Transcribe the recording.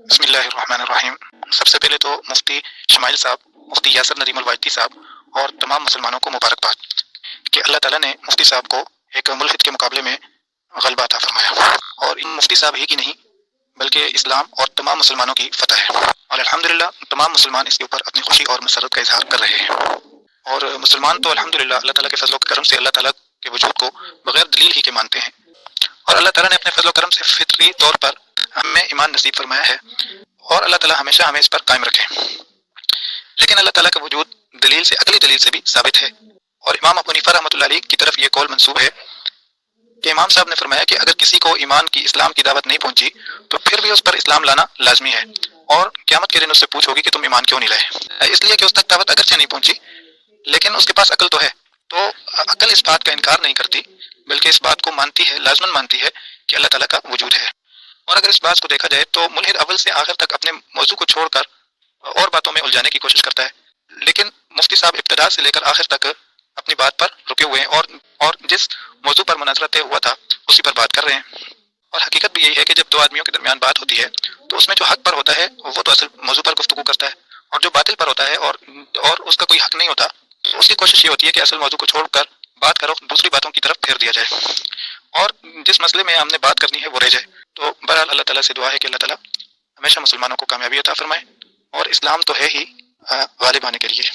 بسم اللہ الرحمن الرحیم۔ سب سے پہلے تو مفتی شمائل صاحب، مفتی یاسر ندیم الوالدی صاحب اور تمام مسلمانوں کو مبارکباد کہ اللہ تعالیٰ نے مفتی صاحب کو ایک ملحد کے مقابلے میں غلبہ عطا فرمایا، اور ان مفتی صاحب ہی کی نہیں بلکہ اسلام اور تمام مسلمانوں کی فتح ہے، اور الحمدللہ تمام مسلمان اس کے اوپر اپنی خوشی اور مسرت کا اظہار کر رہے ہیں۔ اور مسلمان تو الحمدللہ اللہ تعالیٰ کے فضل و کرم سے اللہ تعالیٰ کے وجود کو بغیر دلیل ہی کے مانتے ہیں، اور اللہ تعالیٰ نے اپنے فضل و کرم سے فطری طور پر ہمیں ایمان نصیب فرمایا ہے، اور اللہ تعالیٰ ہمیشہ ہمیں اس پر قائم رکھے۔ لیکن اللہ تعالیٰ کا وجود دلیل سے، عقلی دلیل سے بھی ثابت ہے، اور امام ابو حنیفہ رحمۃ اللہ علیہ کی طرف یہ قول منسوب ہے کہ امام صاحب نے فرمایا کہ اگر کسی کو ایمان کی، اسلام کی دعوت نہیں پہنچی تو پھر بھی اس پر اسلام لانا لازمی ہے، اور قیامت کے دن اس سے پوچھ ہوگی کہ تم ایمان کیوں نہیں لائے، اس لیے کہ اس تک دعوت اگرچہ نہیں پہنچی لیکن اس کے پاس عقل تو ہے، تو عقل اس بات کا انکار نہیں کرتی بلکہ اس بات کو مانتی ہے، لازماً مانتی ہے کہ اللہ تعالیٰ کا وجود ہے۔ اور اگر اس بات کو دیکھا جائے تو ملحد اول سے آخر تک اپنے موضوع کو چھوڑ کر اور باتوں میں الجھانے کی کوشش کرتا ہے، لیکن مفتی صاحب ابتدا سے لے کر آخر تک اپنی بات پر رکے ہوئے ہیں، اور جس موضوع پر مناظرہ طے ہوا تھا اسی پر بات کر رہے ہیں۔ اور حقیقت بھی یہی ہے کہ جب دو آدمیوں کے درمیان بات ہوتی ہے تو اس میں جو حق پر ہوتا ہے وہ تو اصل موضوع پر گفتگو کرتا ہے، اور جو باطل پر ہوتا ہے اور اس کا کوئی حق نہیں ہوتا تو اس کی کوشش یہ ہوتی ہے کہ اصل موضوع کو چھوڑ کر بات کرو، دوسری باتوں کی طرف پھیر دیا جائے، اور جس مسئلے میں ہم نے بات کرنی ہے وہ رہ جائے۔ تو بہرحال اللہ تعالیٰ سے دعا ہے کہ اللہ تعالیٰ ہمیشہ مسلمانوں کو کامیابی عطا فرمائے، اور اسلام تو ہے ہی غالب آنے کے لیے۔